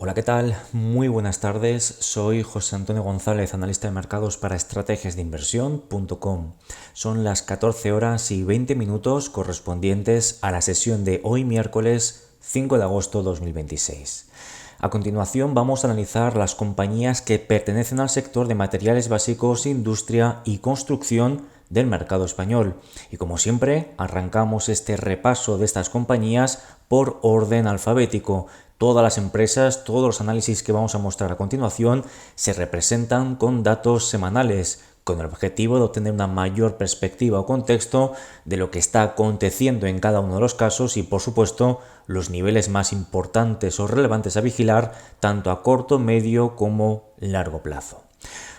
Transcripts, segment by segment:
Hola, ¿qué tal? Muy buenas tardes. Soy José Antonio González, analista de mercados para estrategiasdeinversión.com. Son las 14 horas y 20 minutos correspondientes a la sesión de hoy miércoles 5 de agosto de 2026. A continuación vamos a analizar las compañías que pertenecen al sector de materiales básicos, industria y construcción del mercado español. Y como siempre, arrancamos este repaso de estas compañías por orden alfabético. Todas las empresas, todos los análisis que vamos a mostrar a continuación se representan con datos semanales, con el objetivo de obtener una mayor perspectiva o contexto de lo que está aconteciendo en cada uno de los casos y, por supuesto, los niveles más importantes o relevantes a vigilar tanto a corto, medio como largo plazo.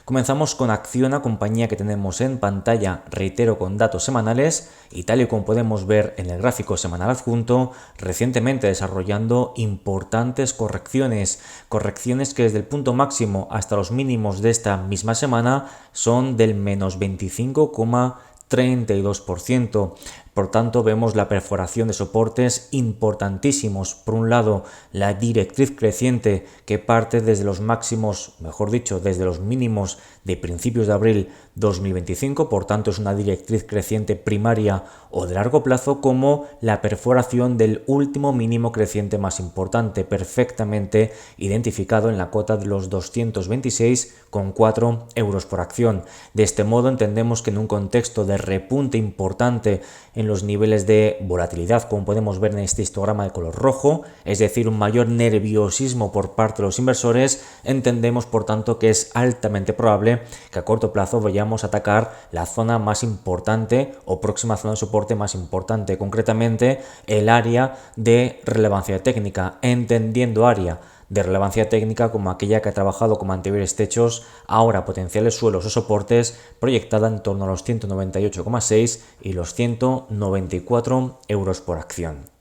Comenzamos con Acciona, compañía que tenemos en pantalla, reitero, con datos semanales y tal y como podemos ver en el gráfico semanal adjunto, recientemente desarrollando importantes correcciones que desde el punto máximo hasta los mínimos de esta misma semana son del menos 25,32%. Por tanto, vemos la perforación de soportes importantísimos. Por un lado, la directriz creciente que parte desde los máximos, mejor dicho, desde los mínimos de principios de abril 2025, por tanto es una directriz creciente primaria o de largo plazo, como la perforación del último mínimo creciente más importante, perfectamente identificado en la cota de los 226,4 euros por acción. De este modo entendemos que en un contexto de repunte importante en los niveles de volatilidad, como podemos ver en este histograma de color rojo, es decir, un mayor nerviosismo por parte de los inversores, entendemos por tanto que es altamente probable que a corto plazo vayamos a atacar la zona más importante o próxima zona de soporte más importante, concretamente el área de relevancia técnica, entendiendo área de relevancia técnica como aquella que ha trabajado como anteriores techos, ahora potenciales suelos o soportes, proyectada en torno a los 198,6 y los 194 euros por acción.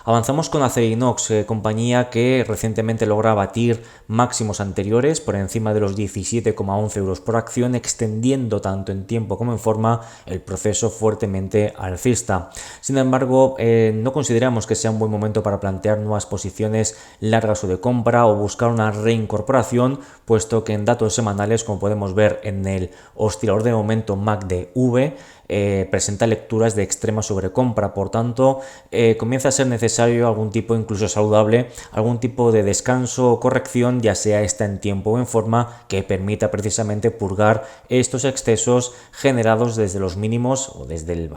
Avanzamos con Acerinox, compañía que recientemente logra batir máximos anteriores por encima de los 17,11 euros por acción, extendiendo tanto en tiempo como en forma el proceso fuertemente alcista. Sin embargo, no consideramos que sea un buen momento para plantear nuevas posiciones largas o de compra o buscar una reincorporación, puesto que en datos semanales, como podemos ver en el oscilador de momento MACD, presenta lecturas de extrema sobrecompra. Por tanto, comienza a ser necesario algún tipo, incluso saludable, algún tipo de descanso o corrección, ya sea esta en tiempo o en forma, que permita precisamente purgar estos excesos generados desde los mínimos o desde el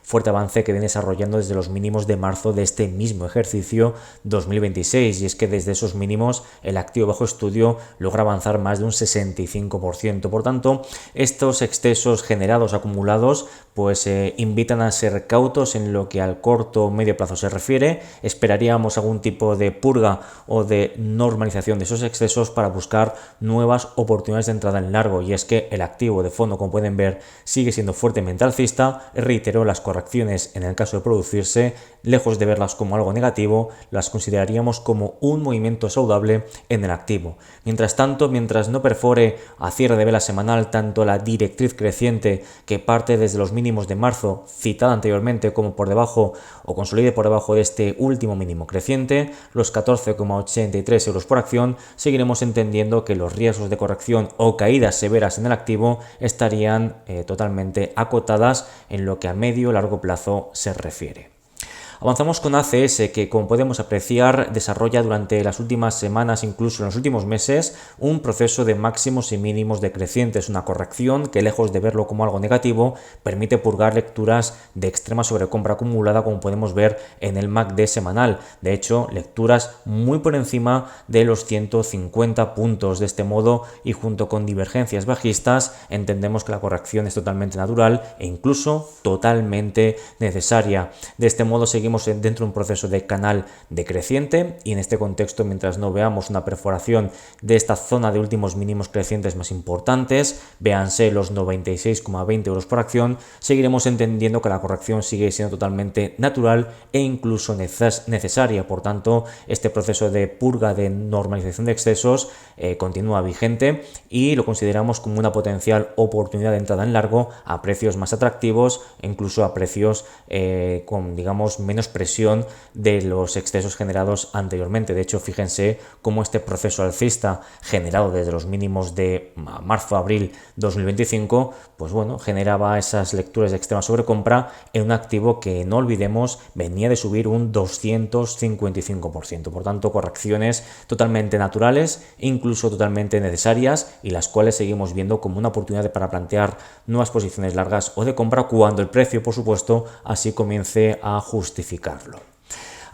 fuerte avance que viene desarrollando desde los mínimos de marzo de este mismo ejercicio 2026. Y es que desde esos mínimos el activo bajo estudio logra avanzar más de un 65%. Por tanto, estos excesos generados, acumulados, pues invitan a ser cautos en lo que al corto o medio plazo se refiere. Esperaríamos algún tipo de purga o de normalización de esos excesos para buscar nuevas oportunidades de entrada en largo, y es que el activo de fondo, como pueden ver, sigue siendo fuertemente alcista. Reitero, las correcciones, en el caso de producirse, lejos de verlas como algo negativo, las consideraríamos como un movimiento saludable en el activo. Mientras tanto, mientras no perfore a cierre de vela semanal tanto la directriz creciente que parte desde los mínimos de marzo citada anteriormente, como por debajo o consolide por debajo de este último mínimo creciente, los 14,83 euros por acción, seguiremos entendiendo que los riesgos de corrección o caídas severas en el activo estarían totalmente acotadas en lo que a medio o largo plazo se refiere. Avanzamos con ACS, que como podemos apreciar desarrolla durante las últimas semanas, incluso en los últimos meses, un proceso de máximos y mínimos decrecientes, una corrección que, lejos de verlo como algo negativo, permite purgar lecturas de extrema sobrecompra acumulada, como podemos ver en el MACD semanal. De hecho, lecturas muy por encima de los 150 puntos. De este modo, y junto con divergencias bajistas, entendemos que la corrección es totalmente natural e incluso totalmente necesaria. De este modo, seguimos dentro de un proceso de canal decreciente, y en este contexto, mientras no veamos una perforación de esta zona de últimos mínimos crecientes más importantes, véanse los 96,20 euros por acción, seguiremos entendiendo que la corrección sigue siendo totalmente natural e incluso necesaria. Por tanto, este proceso de purga, de normalización de excesos, continúa vigente y lo consideramos como una potencial oportunidad de entrada en largo a precios más atractivos e incluso a precios con, digamos, menos menos presión de los excesos generados anteriormente. De hecho, fíjense cómo este proceso alcista generado desde los mínimos de marzo-abril 2025, pues bueno, generaba esas lecturas de extrema sobrecompra en un activo que, no olvidemos, venía de subir un 255%. Por tanto, correcciones totalmente naturales, incluso totalmente necesarias, y las cuales seguimos viendo como una oportunidad para plantear nuevas posiciones largas o de compra cuando el precio, por supuesto, así comience a justificarlo.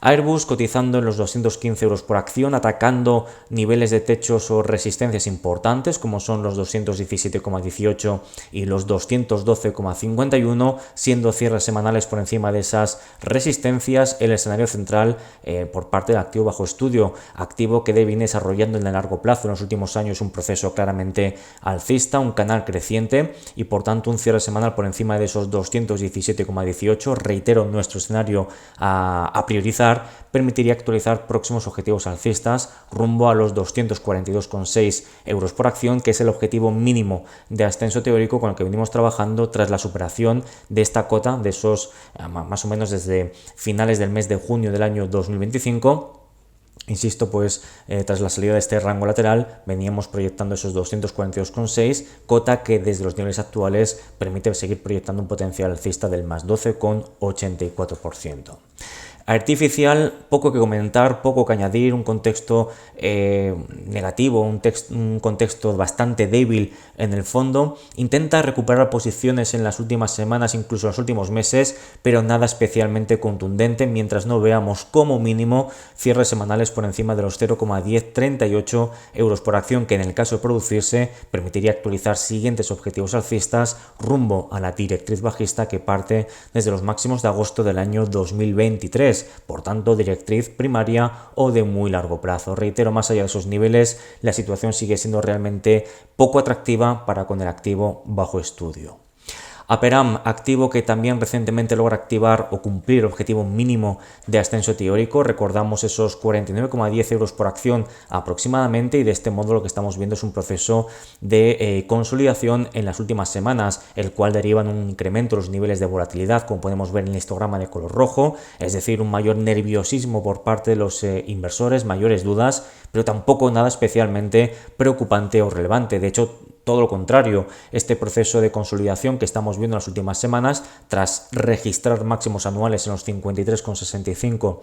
Airbus cotizando en los 215 euros por acción, atacando niveles de techos o resistencias importantes como son los 217,18 y los 212,51, siendo cierres semanales por encima de esas resistencias. El escenario central por parte del activo bajo estudio, activo que viene desarrollando en el largo plazo en los últimos años un proceso claramente alcista, un canal creciente y por tanto un cierre semanal por encima de esos 217,18. Reitero, nuestro escenario a priorizar permitiría actualizar próximos objetivos alcistas rumbo a los 242,6 euros por acción, que es el objetivo mínimo de ascenso teórico con el que venimos trabajando tras la superación de esta cota de esos más o menos desde finales del mes de junio del año 2025. Insisto, pues tras la salida de este rango lateral veníamos proyectando esos 242,6, cota que desde los niveles actuales permite seguir proyectando un potencial alcista del más 12,84%. Artificial, poco que comentar, poco que añadir, un contexto negativo, un contexto bastante débil en el fondo. Intenta recuperar posiciones en las últimas semanas, incluso en los últimos meses, pero nada especialmente contundente, mientras no veamos como mínimo cierres semanales por encima de los 0,1038 euros por acción, que en el caso de producirse permitiría actualizar siguientes objetivos alcistas rumbo a la directriz bajista que parte desde los máximos de agosto del año 2023. Por tanto, directriz primaria o de muy largo plazo. Reitero, más allá de esos niveles, la situación sigue siendo realmente poco atractiva para con el activo bajo estudio. Aperam, activo que también recientemente logra activar o cumplir el objetivo mínimo de ascenso teórico. Recordamos esos 49,10 euros por acción aproximadamente, y de este modo lo que estamos viendo es un proceso de consolidación en las últimas semanas, el cual deriva en un incremento de los niveles de volatilidad, como podemos ver en el histograma de color rojo, es decir, un mayor nerviosismo por parte de los inversores, mayores dudas, pero tampoco nada especialmente preocupante o relevante. De hecho, todo lo contrario, este proceso de consolidación que estamos viendo en las últimas semanas, tras registrar máximos anuales en los 53,65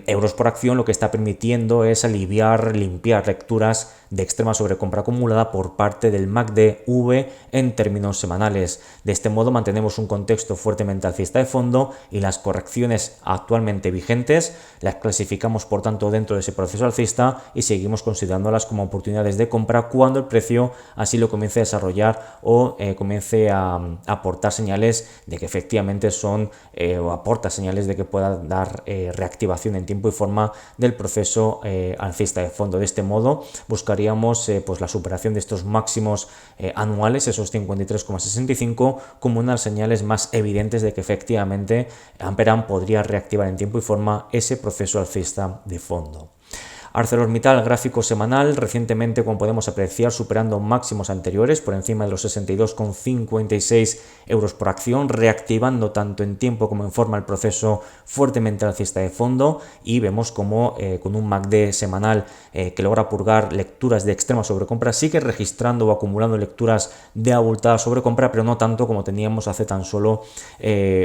euros por acción, lo que está permitiendo es limpiar lecturas de extrema sobrecompra acumulada por parte del MACD-V en términos semanales. De este modo mantenemos un contexto fuertemente alcista de fondo y las correcciones actualmente vigentes las clasificamos por tanto dentro de ese proceso alcista y seguimos considerándolas como oportunidades de compra cuando el precio así lo comience a desarrollar o comience a aportar señales de que efectivamente son o aporta señales de que pueda dar reactivación en tiempo y forma del proceso alcista de fondo. De este modo buscaríamos pues la superación de estos máximos anuales, esos 53,65, como una de las señales más evidentes de que efectivamente Aperam podría reactivar en tiempo y forma ese proceso alcista de fondo. ArcelorMittal, gráfico semanal, recientemente, como podemos apreciar, superando máximos anteriores por encima de los 62,56 euros por acción, reactivando tanto en tiempo como en forma el proceso fuertemente alcista de fondo, y vemos como con un MACD semanal que logra purgar lecturas de extrema sobrecompra, sigue registrando o acumulando lecturas de abultada sobrecompra, pero no tanto como teníamos hace tan solo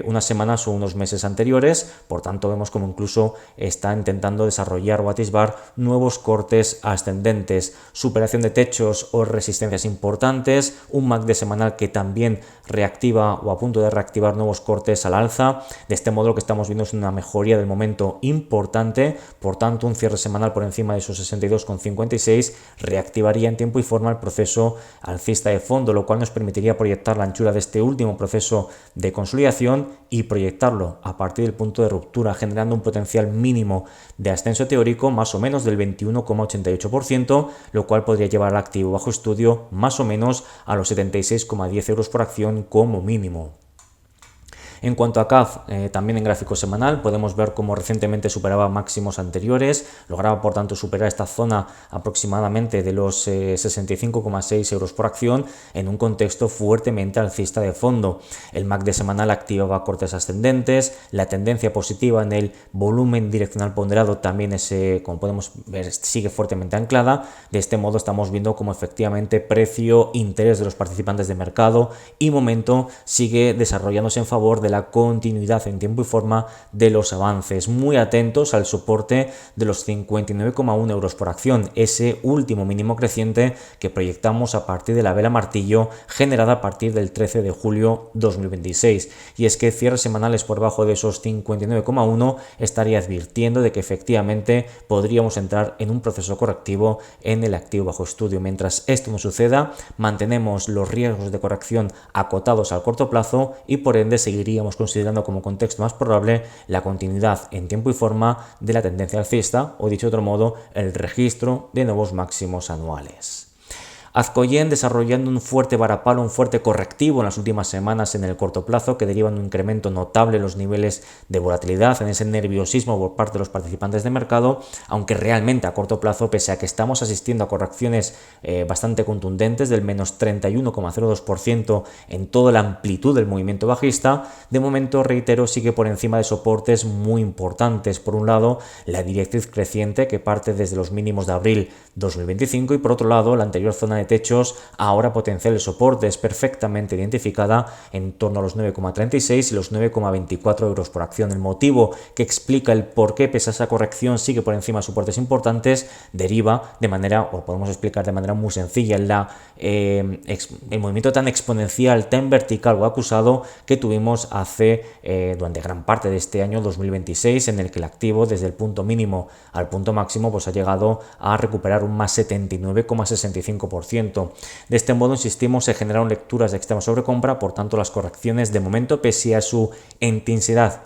unas semanas o unos meses anteriores. Por tanto, vemos como incluso está intentando desarrollar o atisbar nuevos cortes ascendentes, superación de techos o resistencias importantes, un MACD semanal que también reactiva o a punto de reactivar nuevos cortes al alza. De este modo lo que estamos viendo es una mejoría del momento importante, por tanto un cierre semanal por encima de esos 62,56 reactivaría en tiempo y forma el proceso alcista de fondo, lo cual nos permitiría proyectar la anchura de este último proceso de consolidación y proyectarlo a partir del punto de ruptura, generando un potencial mínimo de ascenso teórico más o menos del 21,88%, lo cual podría llevar al activo bajo estudio más o menos a los 76,10 euros por acción como mínimo. En cuanto a CAF, también en gráfico semanal podemos ver cómo recientemente superaba máximos anteriores, lograba por tanto superar esta zona aproximadamente de los 65,6 euros por acción en un contexto fuertemente alcista de fondo. El MACD semanal activaba cortes ascendentes, la tendencia positiva en el volumen direccional ponderado también es, como podemos ver, sigue fuertemente anclada. De este modo estamos viendo cómo efectivamente precio, interés de los participantes de mercado y momento sigue desarrollándose en favor de la continuidad en tiempo y forma de los avances. Muy atentos al soporte de los 59,1 euros por acción, ese último mínimo creciente que proyectamos a partir de la vela martillo generada a partir del 13 de julio 2026. Y es que cierres semanales por debajo de esos 59,1 estaría advirtiendo de que efectivamente podríamos entrar en un proceso correctivo en el activo bajo estudio. Mientras esto no suceda, mantenemos los riesgos de corrección acotados al corto plazo y por ende seguiríamos considerando como contexto más probable la continuidad en tiempo y forma de la tendencia alcista, o dicho de otro modo, el registro de nuevos máximos anuales. Azcoyen desarrollando un fuerte varapalo, un fuerte correctivo en las últimas semanas en el corto plazo que deriva en un incremento notable en los niveles de volatilidad, en ese nerviosismo por parte de los participantes de mercado, aunque realmente a corto plazo, pese a que estamos asistiendo a correcciones bastante contundentes del menos 31,02% en toda la amplitud del movimiento bajista, de momento, reitero, sigue por encima de soportes muy importantes. Por un lado, la directriz creciente que parte desde los mínimos de abril 2025 y por otro lado, la anterior zona de techos, ahora potenciales soportes perfectamente identificada en torno a los 9,36 y los 9,24 euros por acción. El motivo que explica el por qué, pese a esa corrección, sigue por encima de soportes importantes, deriva de manera, o podemos explicar de manera muy sencilla, el movimiento tan exponencial, tan vertical o acusado que tuvimos durante gran parte de este año 2026, en el que el activo desde el punto mínimo al punto máximo pues ha llegado a recuperar un más 79,65%. De este modo, insistimos, se generaron lecturas de extrema sobrecompra, por tanto las correcciones de momento, pese a su intensidad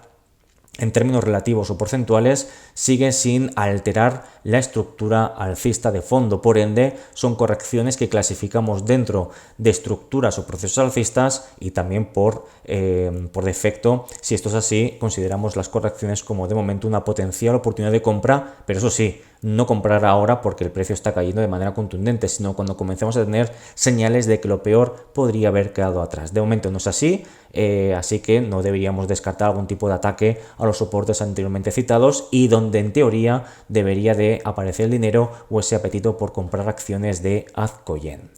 en términos relativos o porcentuales, sigue sin alterar la estructura alcista de fondo. Por ende, son correcciones que clasificamos dentro de estructuras o procesos alcistas y también por defecto, si esto es así, consideramos las correcciones como de momento una potencial oportunidad de compra, pero eso sí, no comprar ahora porque el precio está cayendo de manera contundente, sino cuando comencemos a tener señales de que lo peor podría haber quedado atrás. De momento no es así, así que no deberíamos descartar algún tipo de ataque a los soportes anteriormente citados y donde en teoría debería de aparecer el dinero o ese apetito por comprar acciones de Azcoyen.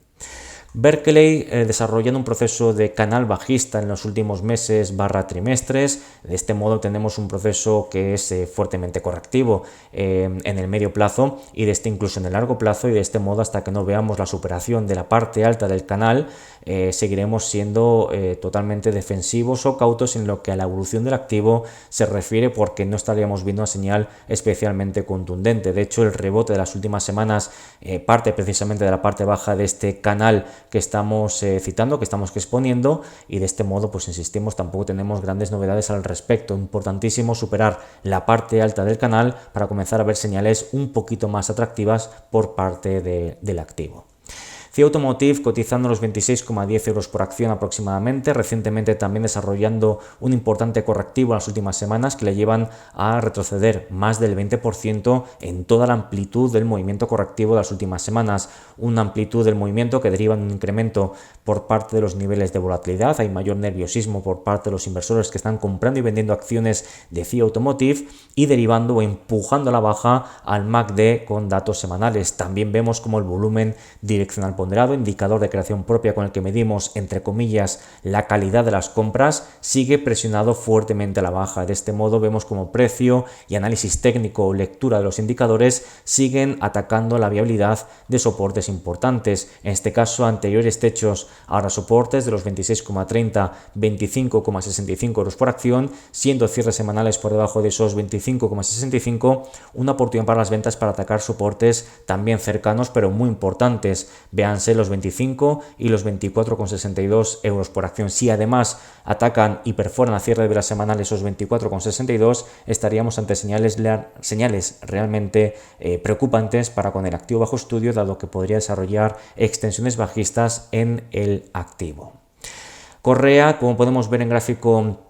Berkeley desarrollando un proceso de canal bajista en los últimos meses / trimestres. De este modo tenemos un proceso que es fuertemente correctivo en el medio plazo y de este incluso en el largo plazo, y de este modo hasta que no veamos la superación de la parte alta del canal seguiremos siendo totalmente defensivos o cautos en lo que a la evolución del activo se refiere, porque no estaríamos viendo una señal especialmente contundente. De hecho, el rebote de las últimas semanas parte precisamente de la parte baja de este canal que estamos citando, que estamos exponiendo, y de este modo, pues insistimos, tampoco tenemos grandes novedades al respecto. Importantísimo superar la parte alta del canal para comenzar a ver señales un poquito más atractivas por parte del activo. CIA Automotive cotizando los 26,10 euros por acción aproximadamente, recientemente también desarrollando un importante correctivo en las últimas semanas que le llevan a retroceder más del 20% en toda la amplitud del movimiento correctivo de las últimas semanas. Una amplitud del movimiento que deriva en un incremento por parte de los niveles de volatilidad, hay mayor nerviosismo por parte de los inversores que están comprando y vendiendo acciones de CIA Automotive y derivando o empujando a la baja al MACD con datos semanales. También vemos como el volumen direccional ponderado, indicador de creación propia con el que medimos, entre comillas, la calidad de las compras, sigue presionado fuertemente a la baja. De este modo vemos como precio y análisis técnico o lectura de los indicadores siguen atacando la viabilidad de soportes importantes, en este caso anteriores techos, ahora soportes de los 26,30, 25,65 euros por acción, siendo cierres semanales por debajo de esos 25,65, una oportunidad para las ventas para atacar soportes también cercanos pero muy importantes. Véanse los 25 y los 24,62 euros por acción. Si además atacan y perforan a cierre de las semanales esos 24,62, estaríamos ante señales realmente preocupantes para con el activo bajo estudio, dado que podría desarrollar extensiones bajistas en el activo. Correa, como podemos ver en gráfico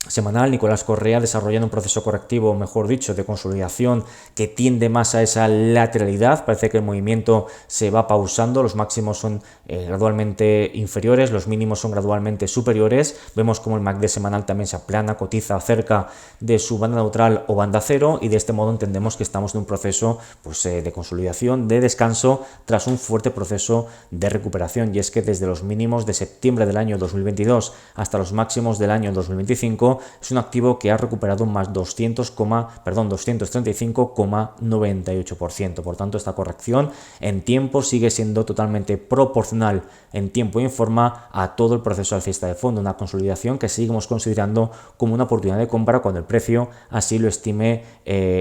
semanal, Nicolás Correa desarrollando un proceso correctivo, mejor dicho, de consolidación que tiende más a esa lateralidad. Parece que el movimiento se va pausando, los máximos son gradualmente inferiores, los mínimos son gradualmente superiores. Vemos como el MACD semanal también se aplana, cotiza cerca de su banda neutral o banda cero, y de este modo entendemos que estamos en un proceso pues, de consolidación, de descanso, tras un fuerte proceso de recuperación. Y es que desde los mínimos de septiembre del año 2022 hasta los máximos del año 2025 es un activo que ha recuperado un más 235,98%. Por tanto, esta corrección en tiempo sigue siendo totalmente proporcional en tiempo y en forma a todo el proceso alcista de fondo, una consolidación que seguimos considerando como una oportunidad de compra cuando el precio así lo estime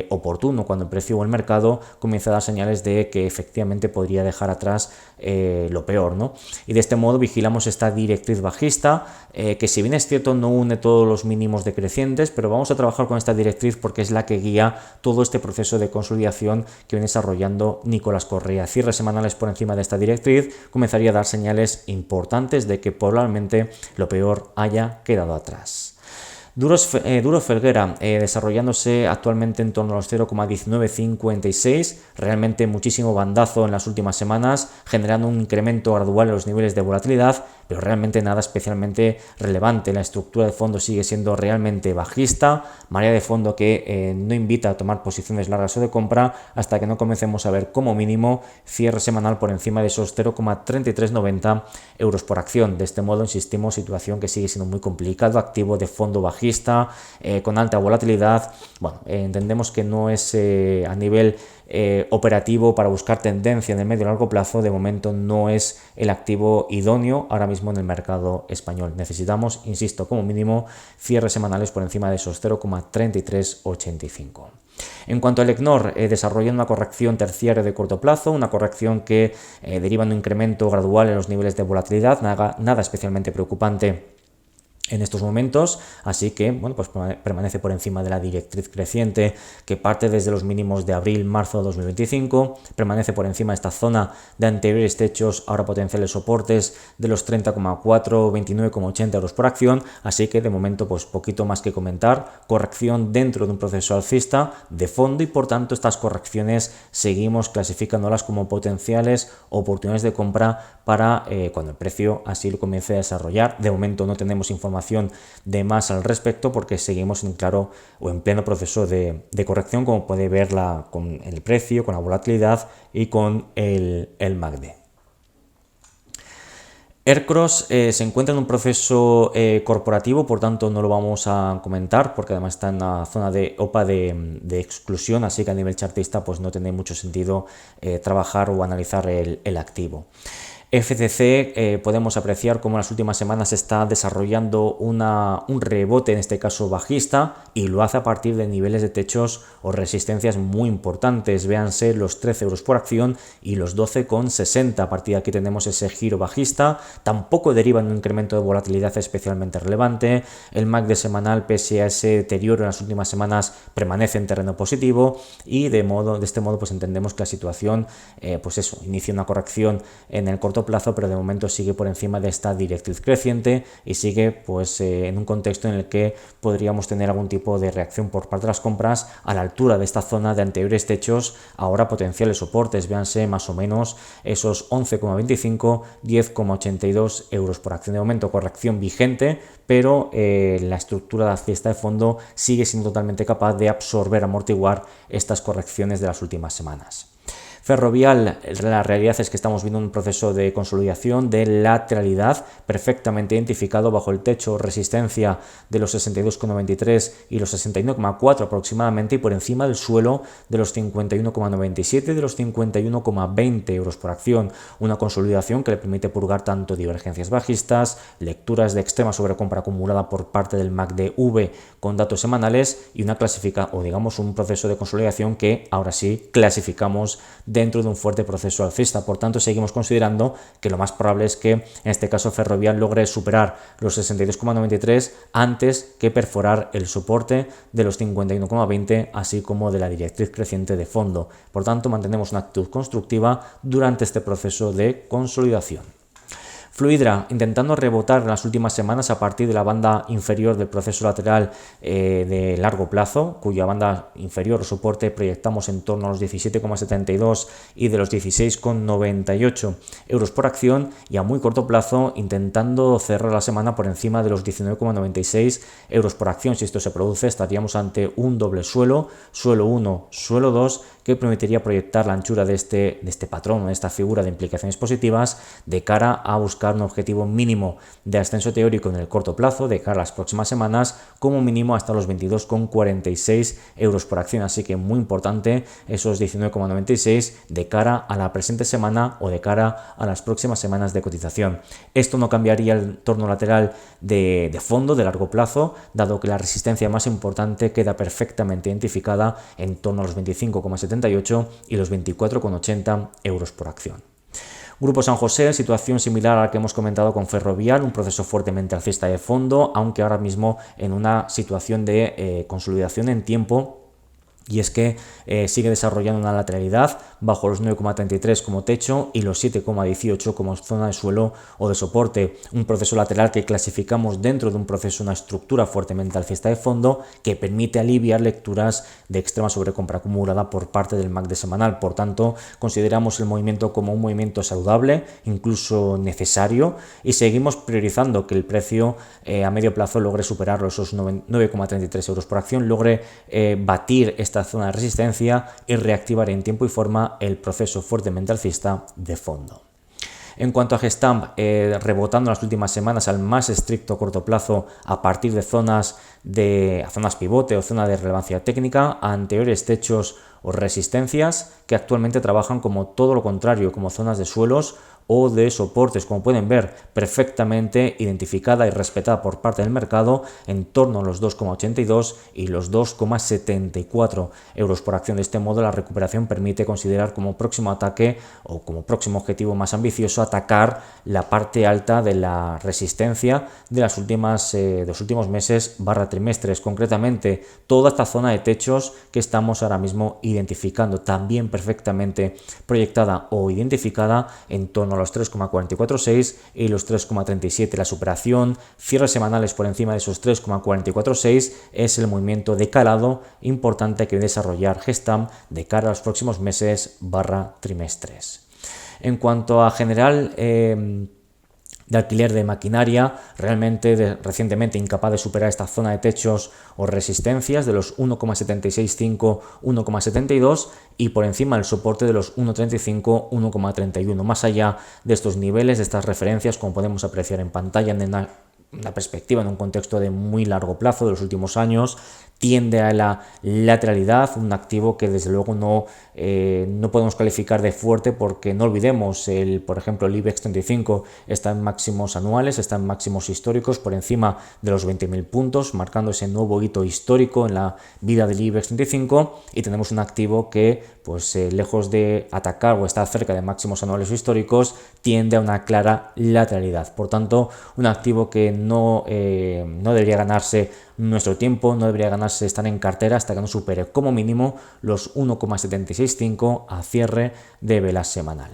oportuno, cuando el precio o el mercado comienza a dar señales de que efectivamente podría dejar atrás lo peor, ¿no? Y de este modo vigilamos esta directriz bajista, que si bien es cierto no une todos los mínimos decrecientes, pero vamos a trabajar con esta directriz porque es la que guía todo este proceso de consolidación que viene desarrollando Nicolás Correa. Cierres semanales por encima de esta directriz comenzaría a dar señales importantes de que probablemente lo peor haya quedado atrás. Duro Felguera desarrollándose actualmente en torno a los 0,1956, realmente muchísimo bandazo en las últimas semanas, generando un incremento gradual en los niveles de volatilidad, pero realmente nada especialmente relevante. La estructura de fondo sigue siendo realmente bajista, marea de fondo que no invita a tomar posiciones largas o de compra hasta que no comencemos a ver como mínimo cierre semanal por encima de esos 0,3390 euros por acción. De este modo, insistimos, situación que sigue siendo muy complicado, activo de fondo bajista, con alta volatilidad. Bueno, entendemos que no es a nivel operativo para buscar tendencia en el medio y largo plazo. De momento no es el activo idóneo ahora mismo en el mercado español. Necesitamos, insisto, como mínimo cierres semanales por encima de esos 0,3385. En cuanto al ECNOR, desarrolla una corrección terciaria de corto plazo, una corrección que deriva en un incremento gradual en los niveles de volatilidad, nada especialmente preocupante en estos momentos, así que bueno, pues permanece por encima de la directriz creciente que parte desde los mínimos de abril-marzo de 2025, permanece por encima de esta zona de anteriores techos, ahora potenciales soportes de los 30,4, 29,80 euros por acción, así que de momento pues poquito más que comentar, corrección dentro de un proceso alcista de fondo y por tanto estas correcciones seguimos clasificándolas como potenciales oportunidades de compra para cuando el precio así lo comience a desarrollar. De momento no tenemos información de más al respecto porque seguimos en claro o en pleno proceso de corrección, como puede ver con el precio, con la volatilidad y con el MACD. Aircross se encuentra en un proceso corporativo, por tanto no lo vamos a comentar porque además está en una zona de OPA de exclusión, así que a nivel chartista pues no tiene mucho sentido trabajar o analizar el activo. FCC podemos apreciar cómo en las últimas semanas está desarrollando un rebote, en este caso bajista, y lo hace a partir de niveles de techos o resistencias muy importantes. Véanse los 13 euros por acción y los 12,60. A partir de aquí tenemos ese giro bajista. Tampoco deriva en un incremento de volatilidad especialmente relevante. El MACD semanal, pese a ese deterioro en las últimas semanas, permanece en terreno positivo y de este modo pues entendemos que la situación inicia una corrección en el corto plazo, pero de momento sigue por encima de esta directriz creciente y sigue pues en un contexto en el que podríamos tener algún tipo de reacción por parte de las compras a la altura de esta zona de anteriores techos, ahora potenciales soportes. Véanse más o menos esos 11,25, 10,82 euros por acción. De momento corrección vigente, pero la estructura de alcista de fondo sigue siendo totalmente capaz de absorber, amortiguar estas correcciones de las últimas semanas. Ferrovial, la realidad es que estamos viendo un proceso de consolidación, de lateralidad, perfectamente identificado bajo el techo resistencia de los 62,93 y los 61,4 aproximadamente, y por encima del suelo de los 51,97 y de los 51,20 euros por acción. Una consolidación que le permite purgar tanto divergencias bajistas, lecturas de extrema sobrecompra acumulada por parte del MACD-V con datos semanales y un proceso de consolidación que ahora sí clasificamos dentro de un fuerte proceso alcista. Por tanto, seguimos considerando que lo más probable es que en este caso Ferrovial logre superar los 62,93 antes que perforar el soporte de los 51,20, así como de la directriz creciente de fondo. Por tanto, mantenemos una actitud constructiva durante este proceso de consolidación. Fluidra intentando rebotar en las últimas semanas a partir de la banda inferior del proceso lateral de largo plazo, cuya banda inferior o soporte proyectamos en torno a los 17,72 y de los 16,98 euros por acción, y a muy corto plazo intentando cerrar la semana por encima de los 19,96 euros por acción. Si esto se produce, estaríamos ante un doble suelo 1, suelo 2, que permitiría proyectar la anchura de este patrón, de esta figura de implicaciones positivas, de cara a buscar un objetivo mínimo de ascenso teórico en el corto plazo, de cara a las próximas semanas, como mínimo hasta los 22,46 euros por acción. Así que muy importante esos 19,96 de cara a la presente semana o de cara a las próximas semanas de cotización. Esto no cambiaría el entorno lateral de fondo de largo plazo, dado que la resistencia más importante queda perfectamente identificada en torno a los 25,78 y los 24,80 euros por acción. Grupo San José, situación similar a la que hemos comentado con Ferrovial, un proceso fuertemente alcista de fondo, aunque ahora mismo en una situación de consolidación en tiempo. Y es que sigue desarrollando una lateralidad bajo los 9,33 como techo y los 7,18 como zona de suelo o de soporte. Un proceso lateral que clasificamos dentro de un proceso, una estructura fuertemente alcista de fondo que permite aliviar lecturas de extrema sobrecompra acumulada por parte del MACD semanal. Por tanto, consideramos el movimiento como un movimiento saludable, incluso necesario, y seguimos priorizando que el precio a medio plazo logre superar esos 9,33 euros por acción, logre batir esta zona de resistencia y reactivar en tiempo y forma el proceso fuertemente alcista de fondo. En cuanto a Gestamp, rebotando en las últimas semanas al más estricto corto plazo a partir de zonas pivote o zona de relevancia técnica, a anteriores techos o resistencias que actualmente trabajan como todo lo contrario, como zonas de suelos o de soportes, como pueden ver, perfectamente identificada y respetada por parte del mercado en torno a los 2,82 y los 2,74 euros por acción. De este modo, la recuperación permite considerar como próximo ataque o como próximo objetivo más ambicioso atacar la parte alta de la resistencia de los últimos meses / trimestres, concretamente toda esta zona de techos que estamos ahora mismo identificando, también perfectamente proyectada o identificada en torno a los 3,446 y los 3,37. La superación, cierres semanales por encima de esos 3,446 es el movimiento de calado importante que debe desarrollar Gestamp de cara a los próximos meses / trimestres. En cuanto a general de alquiler de maquinaria, realmente recientemente incapaz de superar esta zona de techos o resistencias de los 1,765, 1,72 y por encima del soporte de los 1,35, 1,31. Más allá de estos niveles, de estas referencias, como podemos apreciar en pantalla, en una perspectiva, en un contexto de muy largo plazo de los últimos años, tiende a la lateralidad, un activo que desde luego no podemos calificar de fuerte, porque no olvidemos, por ejemplo, el IBEX 35 está en máximos anuales, está en máximos históricos por encima de los 20.000 puntos, marcando ese nuevo hito histórico en la vida del IBEX 35, y tenemos un activo que, pues lejos de atacar o estar cerca de máximos anuales o históricos, tiende a una clara lateralidad. Por tanto, un activo que no debería ganarse nuestro tiempo, no debería ganarse estar en cartera hasta que no supere como mínimo los 1,765 a cierre de vela semanal.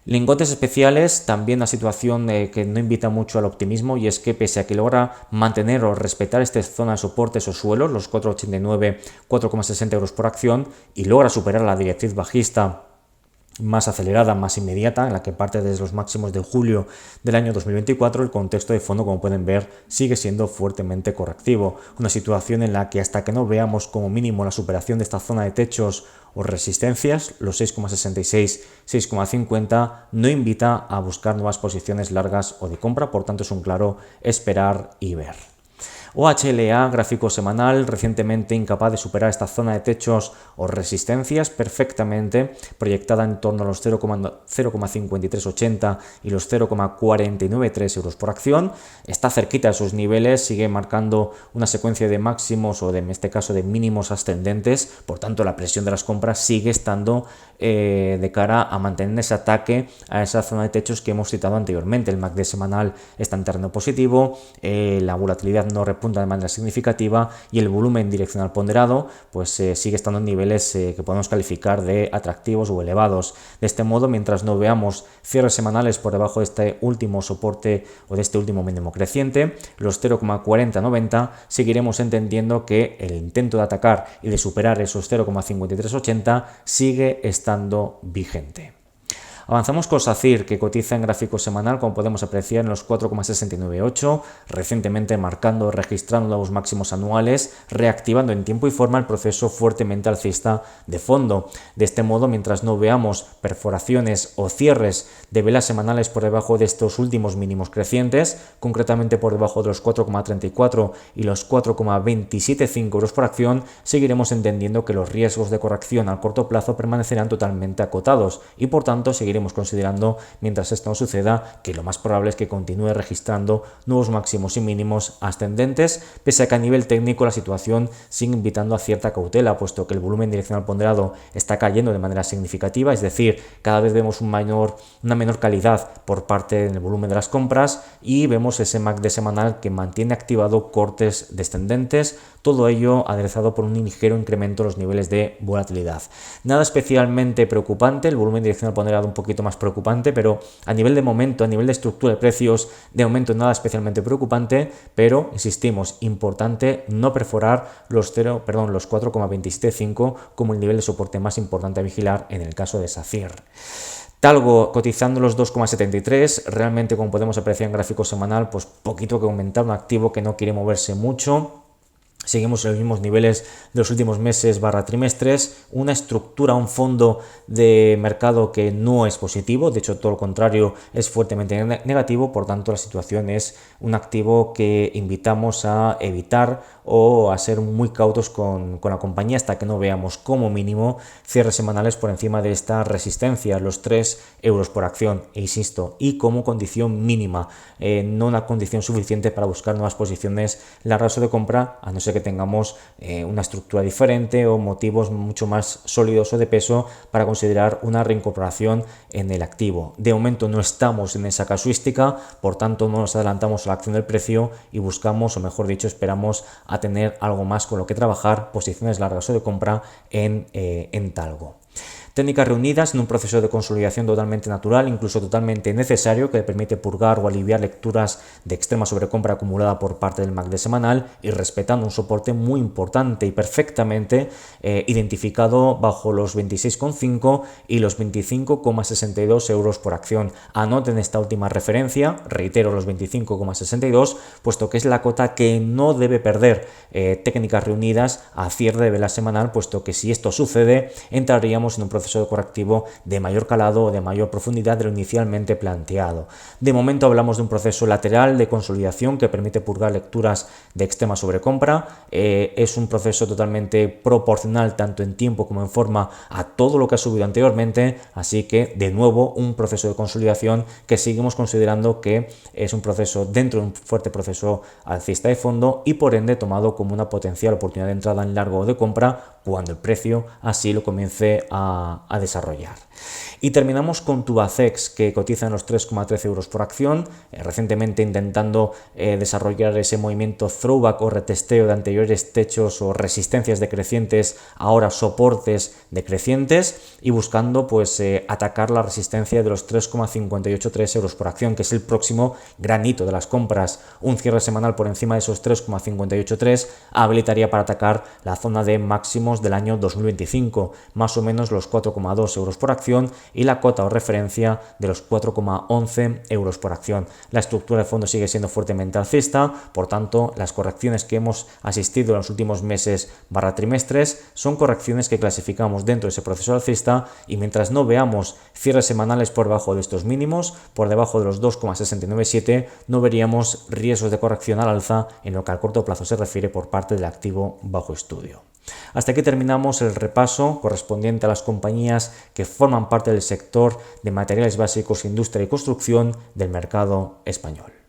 Lingotes especiales, también una situación que no invita mucho al optimismo, y es que pese a que logra mantener o respetar esta zona de soportes o suelos, los 4,89, 4,60 euros por acción, y logra superar la directriz bajista más acelerada, más inmediata, en la que parte desde los máximos de julio del año 2024, el contexto de fondo, como pueden ver, sigue siendo fuertemente correctivo. Una situación en la que hasta que no veamos como mínimo la superación de esta zona de techos o resistencias, los 6,66, 6,50, no invita a buscar nuevas posiciones largas o de compra. Por tanto, es un claro esperar y ver. OHLA, gráfico semanal, recientemente incapaz de superar esta zona de techos o resistencias, perfectamente proyectada en torno a los 0,5380 y los 0,493 euros por acción. Está cerquita de sus niveles, sigue marcando una secuencia de máximos o en este caso de mínimos ascendentes. Por tanto, la presión de las compras sigue estando de cara a mantener ese ataque a esa zona de techos que hemos citado anteriormente. El MACD semanal está en terreno positivo, la volatilidad no repunta repunta de manera significativa y el volumen direccional ponderado pues sigue estando en niveles que podemos calificar de atractivos o elevados. De este modo, mientras no veamos cierres semanales por debajo de este último soporte o de este último mínimo creciente, los 0,4090, seguiremos entendiendo que el intento de atacar y de superar esos 0,5380 sigue estando vigente. Avanzamos con SACIR, que cotiza en gráfico semanal, como podemos apreciar, en los 4,698, recientemente registrando nuevos máximos anuales, reactivando en tiempo y forma el proceso fuertemente alcista de fondo. De este modo, mientras no veamos perforaciones o cierres de velas semanales por debajo de estos últimos mínimos crecientes, concretamente por debajo de los 4,34 y los 4,275 euros por acción, seguiremos entendiendo que los riesgos de corrección a corto plazo permanecerán totalmente acotados y por tanto seguiremos considerando, mientras esto no suceda, que lo más probable es que continúe registrando nuevos máximos y mínimos ascendentes, pese a que a nivel técnico la situación sigue invitando a cierta cautela, puesto que el volumen direccional ponderado está cayendo de manera significativa, es decir, cada vez vemos una menor calidad por parte del volumen de las compras y vemos ese MACD semanal que mantiene activado cortes descendentes, todo ello aderezado por un ligero incremento en los niveles de volatilidad. Nada especialmente preocupante, el volumen direccional ponderado un poquito más preocupante, pero a nivel de momento, a nivel de estructura de precios, de momento nada especialmente preocupante, pero insistimos, importante no perforar los 4,275 como el nivel de soporte más importante a vigilar en el caso de SACIR. Talgo cotizando los 2,73, realmente como podemos apreciar en gráfico semanal, pues poquito que aumentar, un activo que no quiere moverse mucho. Seguimos en los mismos niveles de los últimos meses trimestres, una estructura, un fondo de mercado que no es positivo, de hecho todo lo contrario, es fuertemente negativo, por tanto la situación es un activo que invitamos a evitar o a ser muy cautos con la compañía hasta que no veamos como mínimo cierres semanales por encima de esta resistencia, los 3 euros por acción, e insisto, y como condición mínima, no una condición suficiente para buscar nuevas posiciones largas o de compra, a no ser que tengamos una estructura diferente o motivos mucho más sólidos o de peso para considerar una reincorporación en el activo. De momento no estamos en esa casuística, por tanto no nos adelantamos a la acción del precio y buscamos, o mejor dicho, esperamos a tener algo más con lo que trabajar, posiciones largas o de compra en Talgo. Técnicas reunidas en un proceso de consolidación totalmente natural, incluso totalmente necesario, que le permite purgar o aliviar lecturas de extrema sobrecompra acumulada por parte del MACD semanal y respetando un soporte muy importante y perfectamente identificado bajo los 26,5 y los 25,62 euros por acción. Anoten esta última referencia, reitero los 25,62, puesto que es la cota que no debe perder técnicas reunidas a cierre de vela semanal, puesto que si esto sucede entraríamos en un proceso de correctivo de mayor calado o de mayor profundidad de lo inicialmente planteado. De momento hablamos de un proceso lateral de consolidación que permite purgar lecturas de extrema sobrecompra. Es un proceso totalmente proporcional tanto en tiempo como en forma a todo lo que ha subido anteriormente, así que de nuevo un proceso de consolidación que seguimos considerando que es un proceso dentro de un fuerte proceso alcista de fondo y por ende tomado como una potencial oportunidad de entrada en largo o de compra cuando el precio así lo comience a desarrollar. Y terminamos con Tubacex, que cotiza en los 3,13 euros por acción, recientemente intentando desarrollar ese movimiento throwback o retesteo de anteriores techos o resistencias decrecientes, ahora soportes decrecientes, y buscando pues atacar la resistencia de los 3,583 euros por acción, que es el próximo gran hito de las compras. Un cierre semanal por encima de esos 3,583 habilitaría para atacar la zona de máximos del año 2025, más o menos los 4,2 euros por acción y la cota o referencia de los 4,11 euros por acción. La estructura de fondo sigue siendo fuertemente alcista, por tanto las correcciones que hemos asistido en los últimos meses trimestres son correcciones que clasificamos dentro de ese proceso alcista y mientras no veamos cierres semanales por debajo de estos mínimos, por debajo de los 2,697, no veríamos riesgos de corrección al alza en lo que al corto plazo se refiere por parte del activo bajo estudio. Hasta aquí terminamos el repaso correspondiente a las compañías que forman parte del sector de materiales básicos, industria y construcción del mercado español.